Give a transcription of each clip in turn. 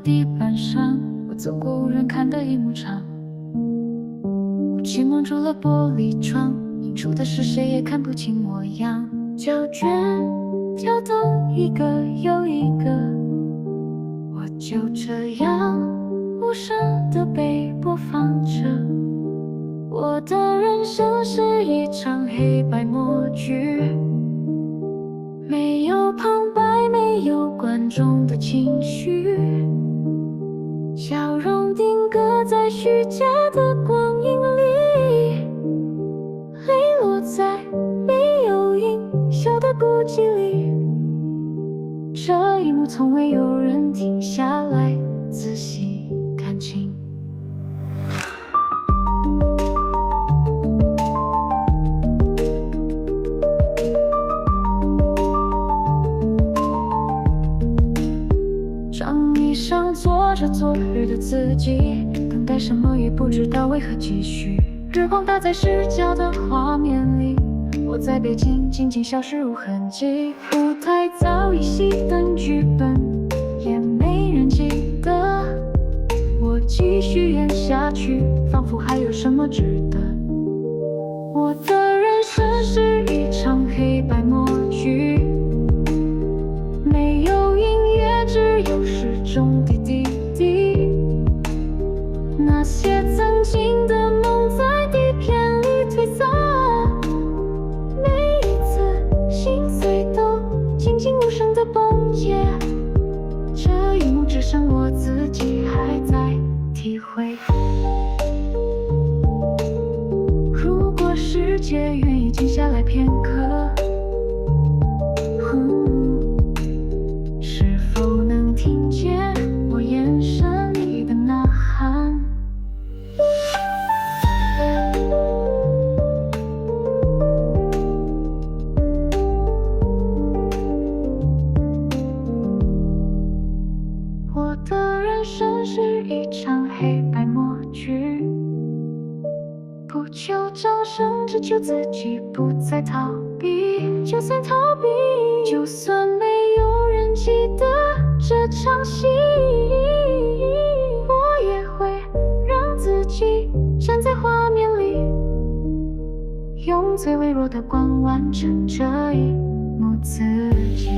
地板上，我走过无人看的一幕场。雾气蒙住了玻璃窗，映出的是谁也看不清模样。胶卷跳动一个又一个，我就这样无声地被播放着。我的人生是一场黑白默剧，没有旁白，没有观众的情绪，笑容定格在虚假的光影里，泪落在没有音效的孤寂里。这一幕从未有人停下来仔细看清。长椅上坐着昨日的自己，等待什么也不知道，为何继续。日光打在视角的画面里，我在北京静静消失无痕迹。舞台早已熄灯，剧本也没人记得，我继续演下去，仿佛还有什么值得。我的人生是一场黑白默剧，没有音乐，只有时钟滴滴滴。那些曾经的梦在底片里褪色，每一次心碎都静静无声的崩解。这一幕只剩我自己还在体会。如果世界愿意静下来片刻，是否能听见我眼神里的呐喊？我的人生是一场黑白默剧，不求掌声，只求自己不再逃避。就算逃避，就算没有人记得这场戏，我也会让自己站在画面里，用最微弱的光完成这一幕自己。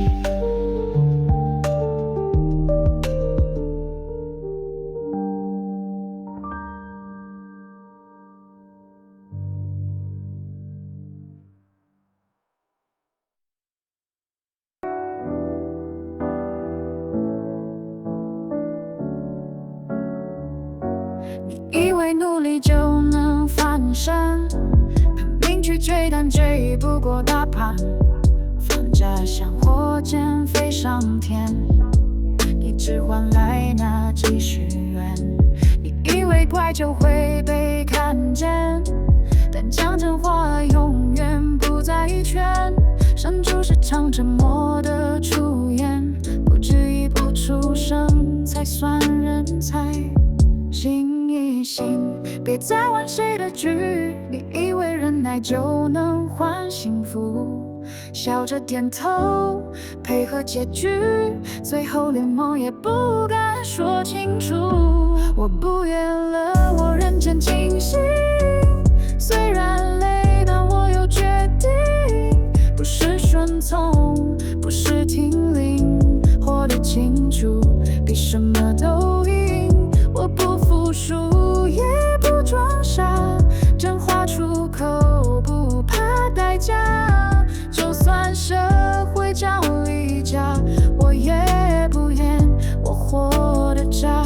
你以为努力就能翻身，拼命去追，但追不过大盘，放着像火箭飞上天，你只换来那几十元。你以为怪就会被看见，但讲真话永远不在一圈，生出是场沉默的出演，不质疑不出声才算人才。醒一醒，别再玩谁的剧，你以为忍耐就能换幸福，笑着点头配合结局，最后连梦也不敢说清楚。我不演了，我认真清醒，虽然累，但我有决定，不是顺从，不是听令，活得清楚，比什么都赢。我不服输，也不装傻，真话出口，不怕代价。就算社会讲离家，我也不演，我活得渣。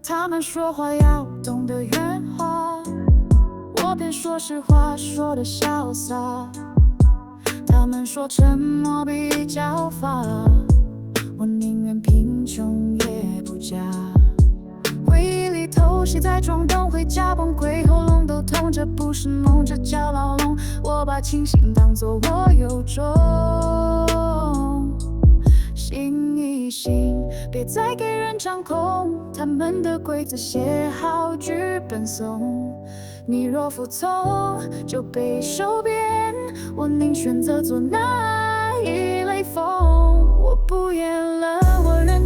他们说话要懂得圆滑，我偏说实话，说得潇洒。他们说沉默比较法，我宁愿贫穷也不嫁。回忆里偷袭在装灯回家崩溃，喉咙都痛，这不是梦，这叫牢笼。我把清醒当作我有种。醒一醒，别再给人掌控，他们的规则写好，剧本送。你若服从，就被收编，我宁选择做那一类风。我不演了，我认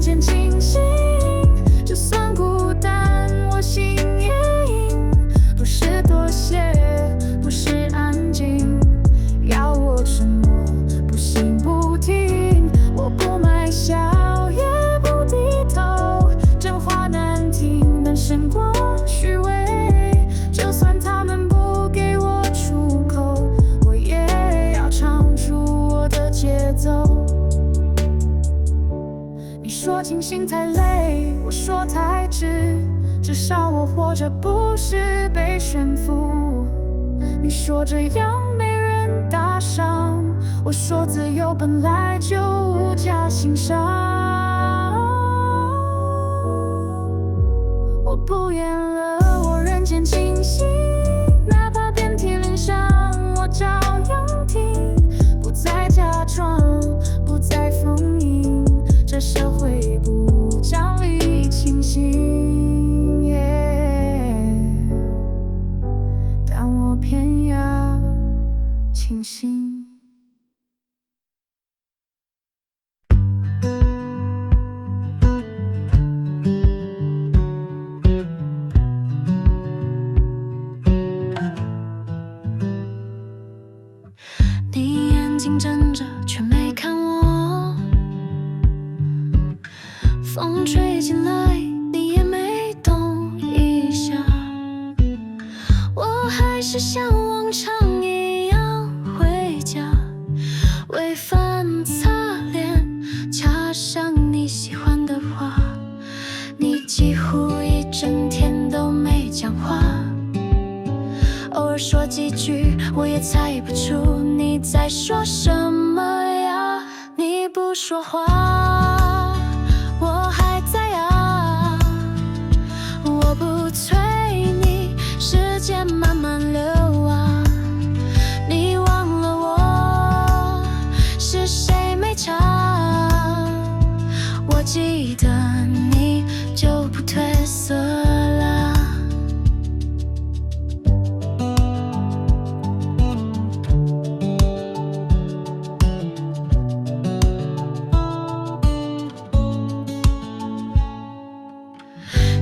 心太累，我说太直，至少我活着不是被驯服。你说这样没人打赏，我说自由本来就无价欣赏。我不演了，我人间清醒，哪怕遍体鳞伤，我照样听，不再假装，不再封印，这社会不讲理清醒，但我偏要清醒。你眼睛睁着，却没看我。风吹进来，你也没动一下。我还是像往常一样回家，为饭擦脸，插上你喜欢的花。你几乎一整天都没讲话，偶尔说几句，我也猜不出你在说什么呀。你不说话，我还在啊，我不催你，时间慢慢流啊。你忘了我是谁没差，我记得你就不褪色了。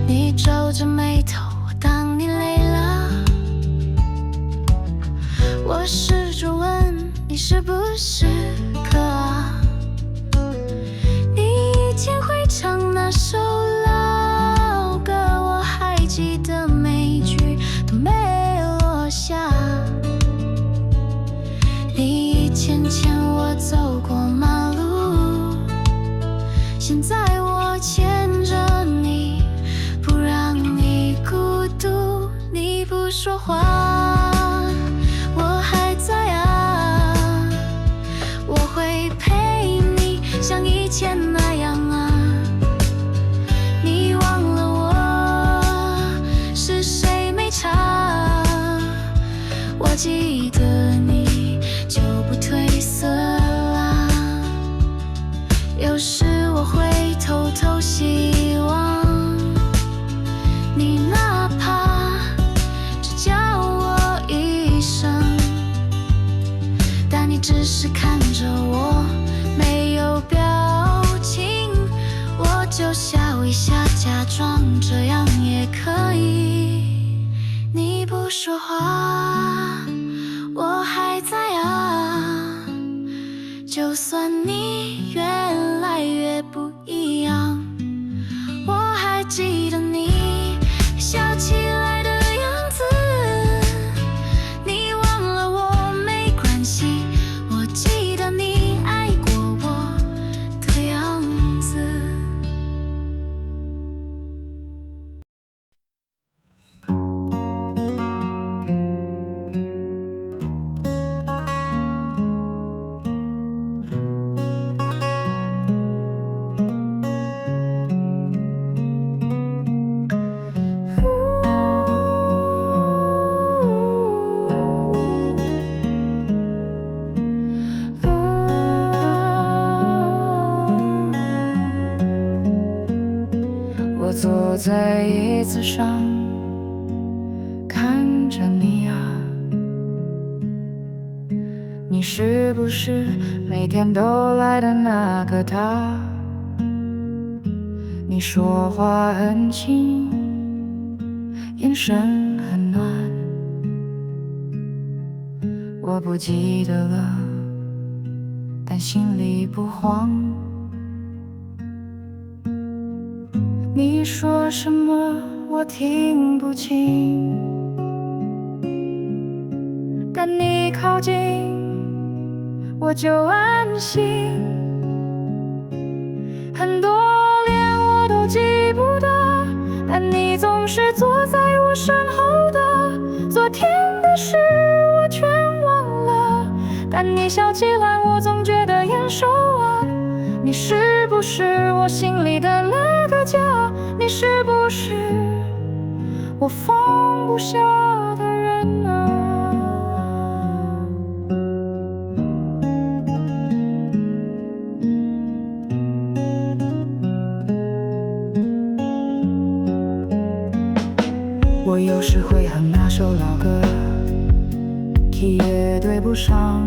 你皱着眉头，我当你累了。我试着问你是不是渴啊？你以前会唱那首老歌，我还记得每句都没落下。你以前牵我走过马路，现在我牵着你，不让你孤独。你不说话，我还在啊，我会陪你像以前那样啊。你忘了我是谁没差，我记得你就不褪色啦。有时我会偷偷希望你哪怕只叫我一声，但你只是看着我，没有表情，我就笑一下，假装这样也可以。你不说话，我还在啊，就算你越来越不一样，我还记得你笑起来的样子。你忘了我没关系，我记得你爱过我的样子。我坐在椅子上，看着你啊，你是不是每天都来的那个他？你说话很轻，眼神很暖，我不记得了，但心里不慌。你说什么我听不清，但你靠近我就安心。很多年我你总是坐在我身后的，昨天的事我全忘了，但你笑起来我总觉得眼熟啊。你是不是我心里的那个家？你是不是我放不下的人啊？我有时会哼那首老歌， key 也对不上，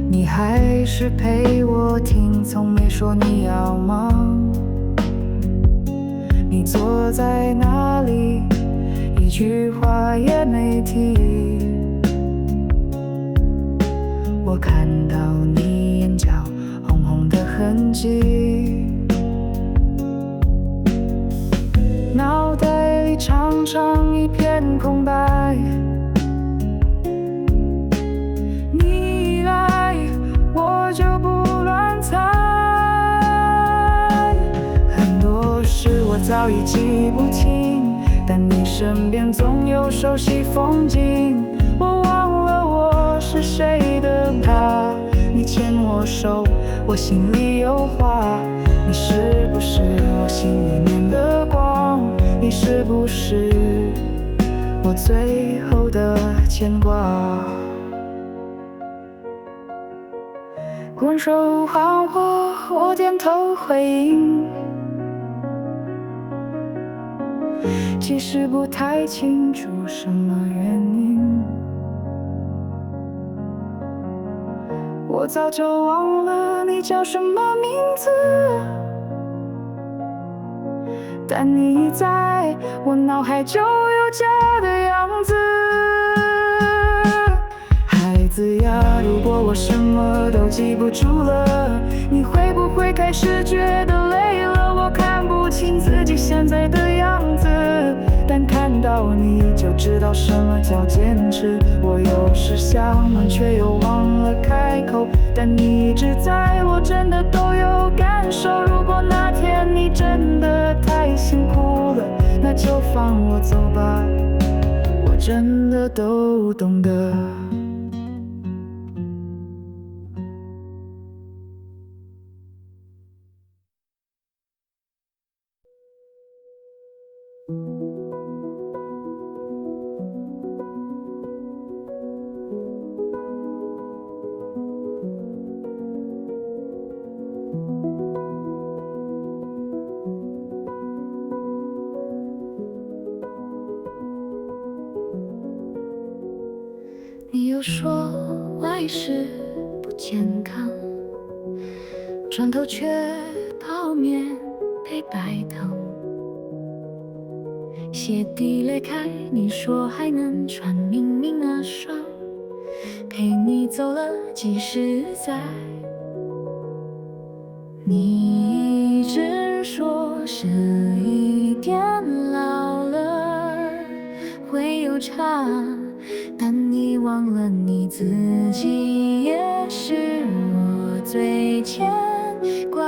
你还是陪我听，从没说你要忙。你坐在那里，一句话也没提。我看到你眼角红红的痕迹，脑袋里常常一片空白。你一来，我就不乱猜，很多事我早已记不清，但你身边总有熟悉风景。我忘了我是谁的他，你牵我手，我心里有话。你是不是我心里面的光？你是不是我最后的牵挂？温柔喊我点头回应，其实不太清楚什么原因，我早就忘了你叫什么名字，但你在我脑海就有家的样子。孩子呀，如果我什么都记不住了，你会不会开始觉得累了？我看不清自己现在的样子，但看到你就知道什么叫坚持。我有时想问，却又忘了开口，但你一直在，我真的都有感受。如果那天你真的太辛苦了，那就放我走吧，我真的都懂得。你又说外食不健康，转头却泡面配白糖，鞋底裂开，你说还能穿，明明那双陪你走了几十载。你一直说是一点老了会有差，但你忘了你自己也是我最牵挂。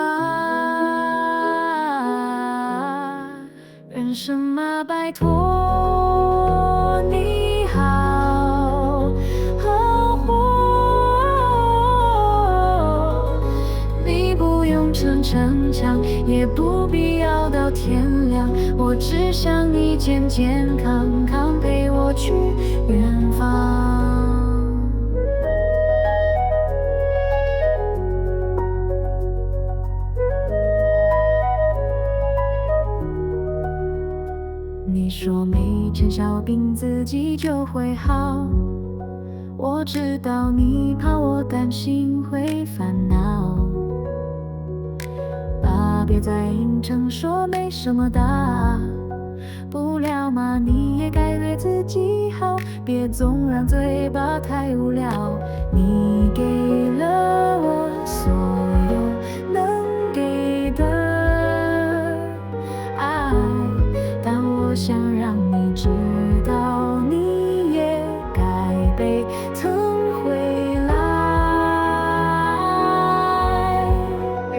人什么拜托你好好活，你不用逞强，也不必要到天亮，我只想你健健康康陪我去远方。你说没钱小病自己就会好，我知道你怕我担心会烦恼，爸别再硬撑说没什么大不了嘛，你也该对自己好，别总让嘴巴太无聊。你给了我所有能给的爱，但我想让你知道，你也该被疼回来。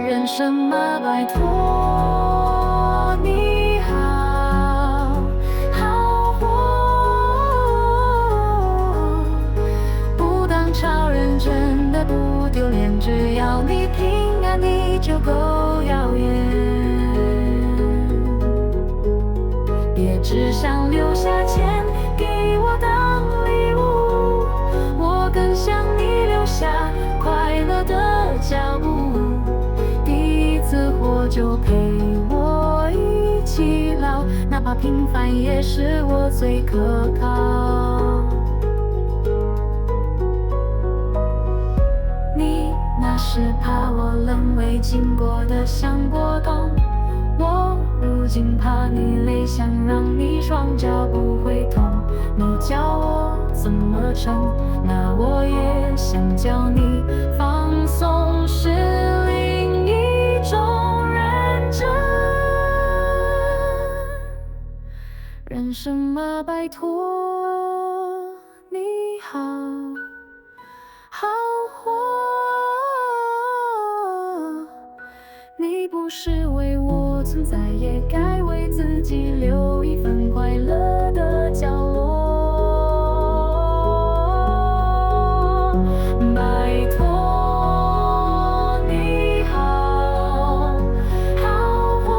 人什么拜托你只想留下钱给我当礼物。我更想你留下快乐的脚步，第一次活就陪我一起老，哪怕平凡也是我最可靠。你那时怕我沦为经过的像波动，我如今怕你累，想让你双脚不会痛。你教我怎么撑，那我也想教你放松是另一种认真。人什么拜托你好好活，你不是为我存在，也该为自己留一份快乐的角落。拜托你好好活，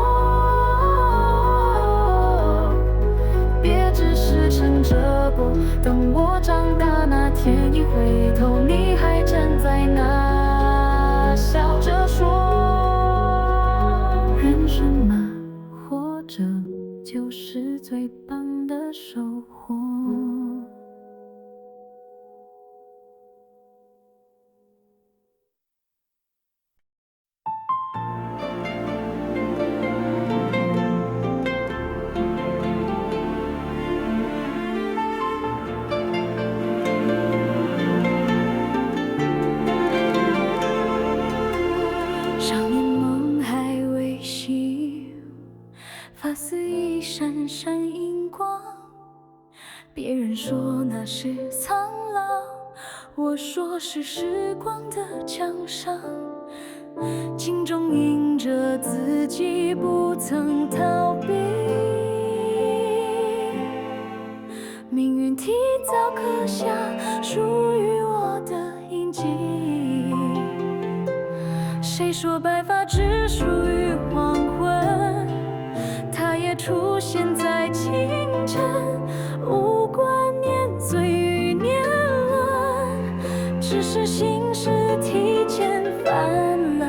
别只是撑着过，等我长大那天一回头，你还站在那笑着说。人生嘛，活着就是最棒的收获。少年梦还未醒，发丝一闪闪荧光，别人说那是苍老，我说是时光的奖赏。镜中映着自己不曾逃避，命运提早刻下属于我的印记。谁说白发只属于黄昏？它也出现在清晨，无关年岁与年轮，只是心事提前犯了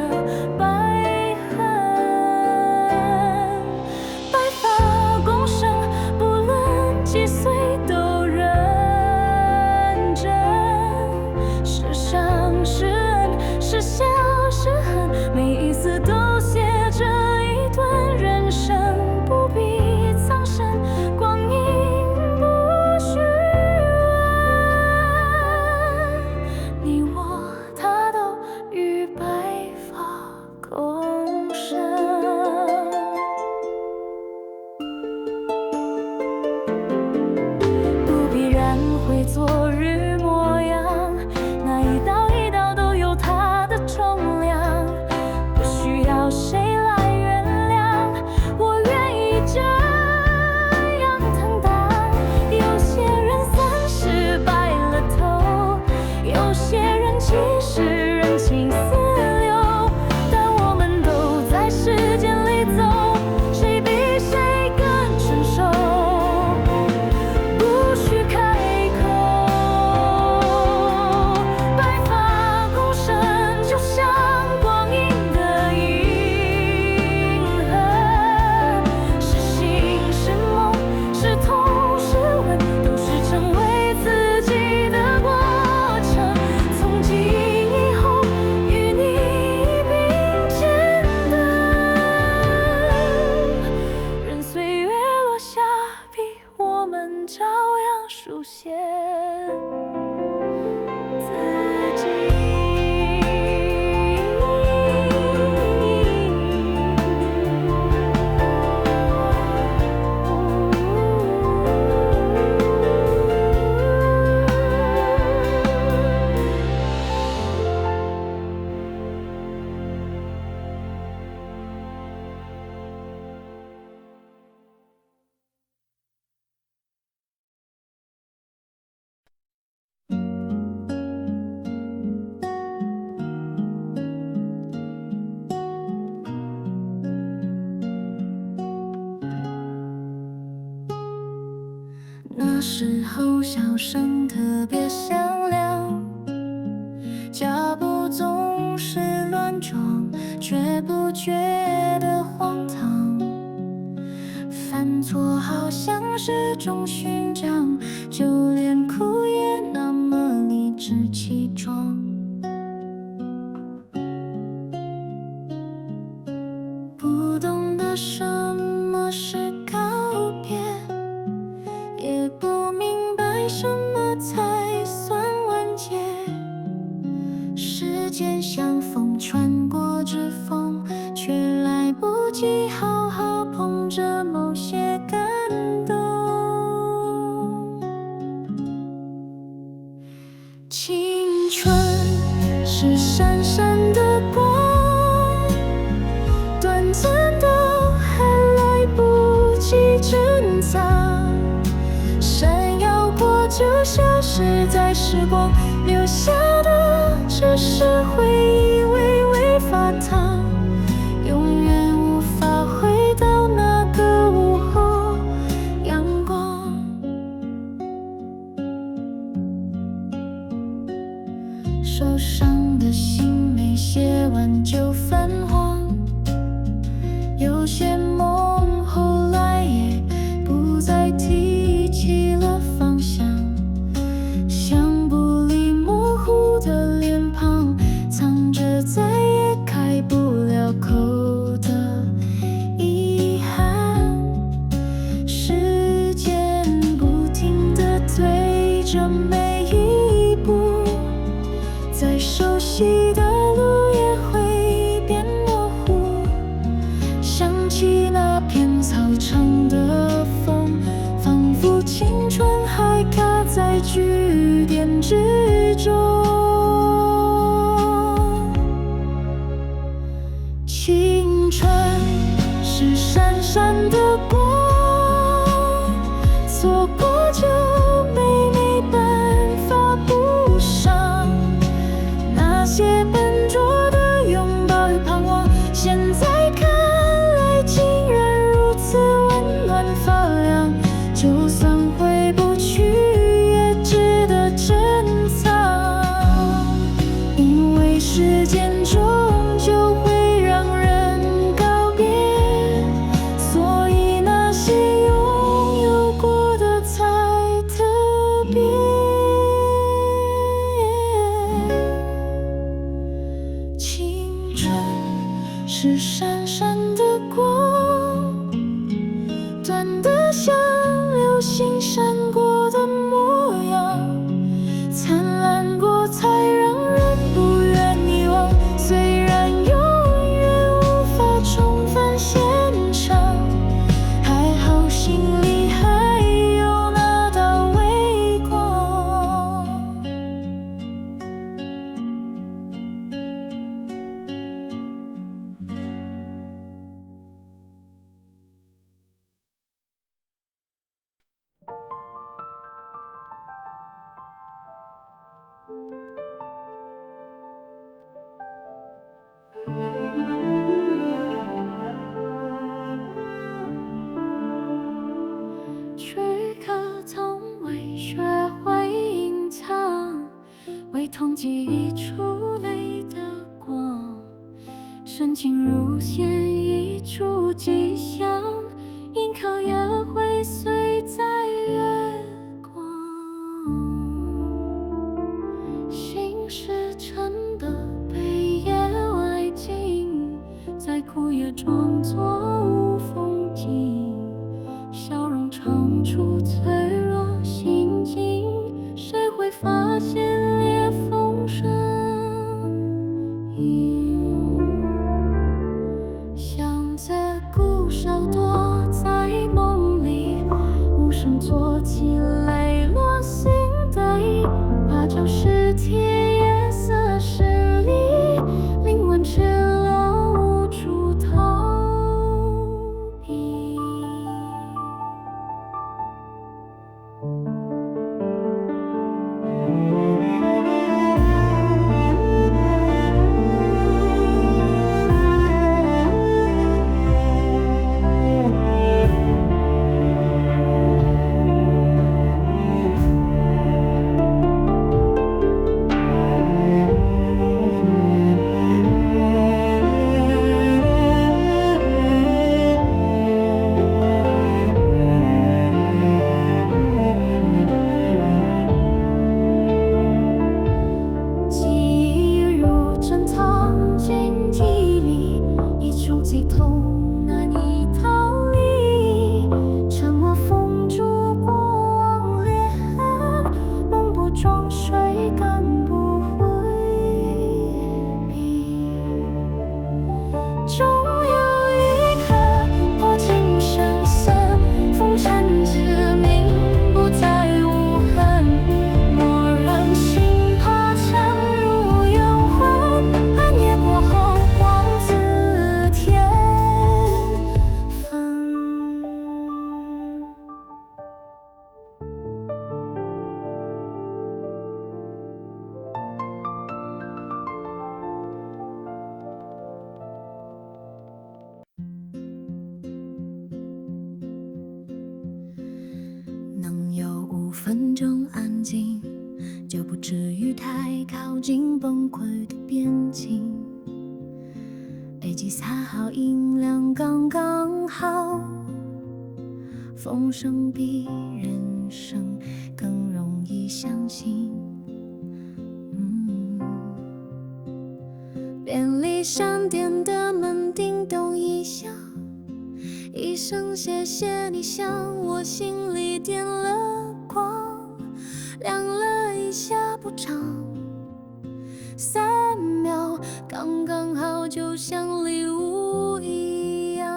白痕。时候笑声特别响亮，脚步总是乱撞，却不觉得荒唐。犯错好像是种勋章，就连哭也那么理直气壮。不懂得什么是告别，也不明白什么才算完结。时间像风穿过指缝，却来不及好好捧着某些感动。青春是闪闪的光，短暂的还来不及珍藏，闪耀过就消失在时光，留下的只是回忆微微发烫，永远无法回到那个午后阳光。受伤的心没写完就泛黄，有些梦后来也不再提起了方向，像玻璃模糊的脸庞，藏着再也开不了口的遗憾。时间不停地推着每一步，再熟悉的路也会变模糊。想起那片操场的风，仿佛青春还卡在句点之中。青春是闪闪的光，错过就没办法补上。那些笨拙的拥抱与盼望，现在看来竟然如此温暖发亮。就算回不去，也值得珍藏，因为时间终究会让人告别，所以那些拥有过的才特别。青春是闪闪的光，短得像流星闪过的模样，灿烂过才让人不愿遗忘。虽然永远无法重返现场，还好心里还有那道微光。躯壳从未学会隐藏，为痛记忆出泪的光，深情如线一触即响，银刻也会碎在月光。心是真的被夜外浸，在哭也装作无风景，笑容唱出脆弱心境，谁会发现裂缝声音？像借故少躲在梦里，无声做起泪落心底，把旧事贴颜色十里，灵魂赤裸无处逃避。至于太靠近崩溃的边境。北极撒好音量刚刚好，风声比人声更容易相信。便利商店的门叮咚一响，一声谢谢你向我心里点了光，亮了一下不长，3秒刚刚好，就像礼物一样。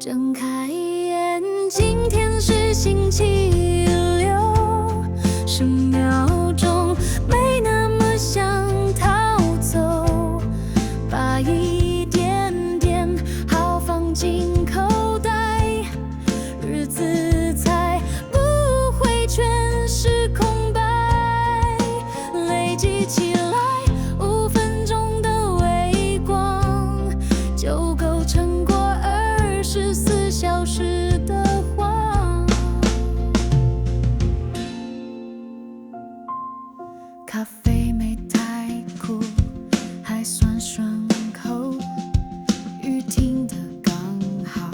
睁开眼，今天是星期六，10秒钟没那么想逃走，把一点点好放进口袋，日子才不会全是空白。累积起来5分钟的微光，就够撑过24小时的谎。咖啡没太苦，还算顺口，雨停得刚好，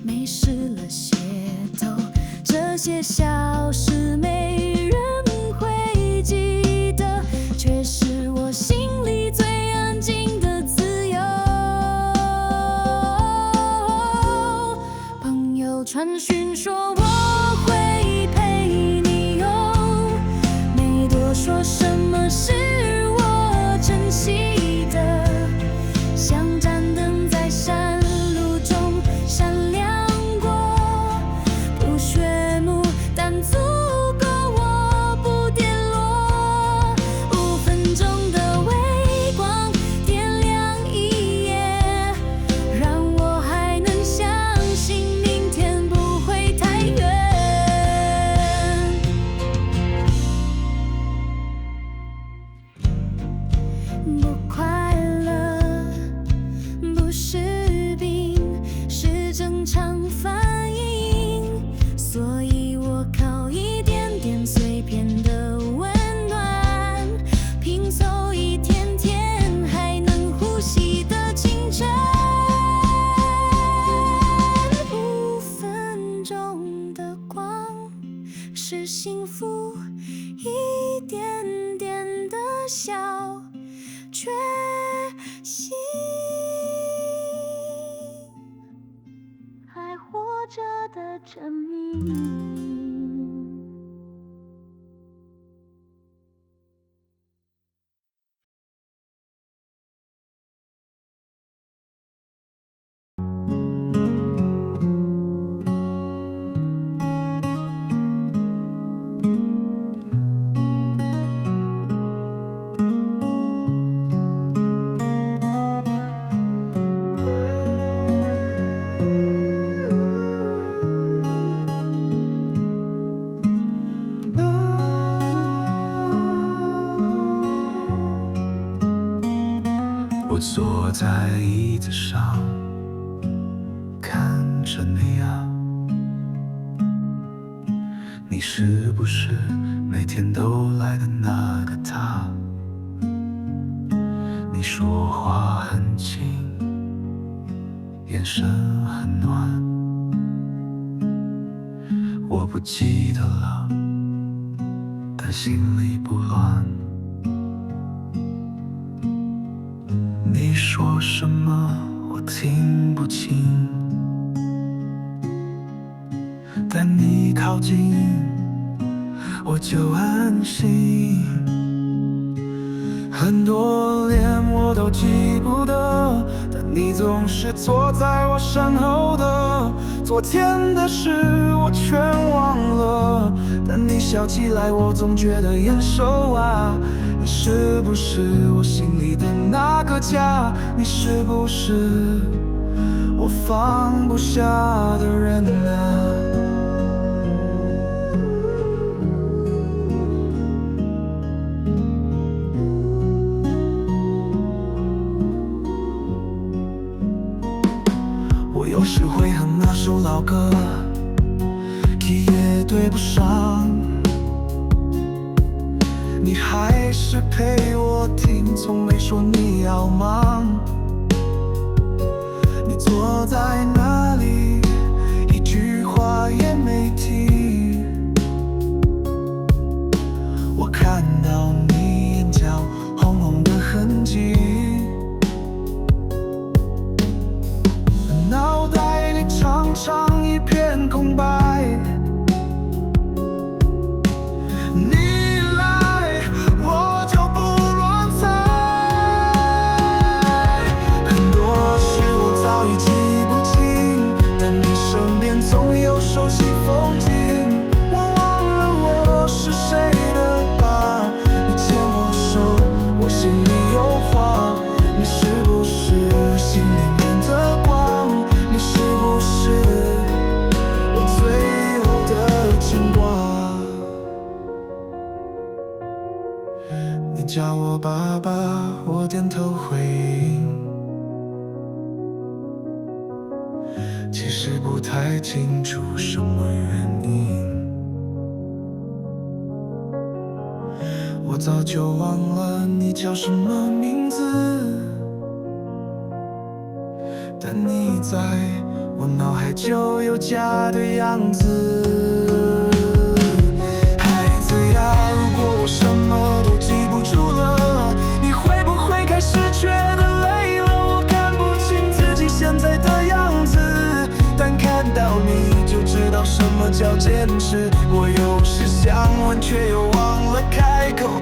没湿了鞋头。这些小事没人会记得，却是我心里最安静的自由。朋友传讯说我会陪你游，没多说什么是我珍惜的，像盏灯在山路中闪亮过，不炫目但足够我不跌落。5分钟的微光点亮一夜，让我还能相信明天不会太远。不快乐不是病，是正常反应，所以我靠一点点碎片的温暖，拼凑一天天还能呼吸的清晨。5分钟的光是幸福，一点点的小确幸，还活着的证明。我坐在椅子上，看着你啊，你是不是每天都来的那个他？你说话很轻，眼神很暖，我不记得了，但心里不乱。你说什么我听不清，但你靠近我就安心。很多脸我都记不得，但你总是坐在我身后的。昨天的事我全忘了，但你笑起来我总觉得眼熟啊。你是不是我心里的那个家？你是不是我放不下的人啊？我有时会哼那首老歌，key也对不上，你还是陪我听，从没说你要忙。你坐在那里，一句话也没提。我看到你眼角红红的痕迹，脑袋里常常一片空白。你一来，我就不乱猜，很多事我早已记不清，但你身边总有熟悉风景。我忘了我是谁的吧，你牵我手，我心里有话。你是不是心里面的光？你是不是我最后的牵挂？你叫我爸爸，我点头回应。其实不太清楚什么原因，我早就忘了你叫什么名字，但你在我脑海就有家的样子。孩子呀，如果我什么都记不住了，你会不会开始觉得累了？我看不清自己现在的样子，但看到你就知道什么叫坚持。我有时想问，却又忘了开口。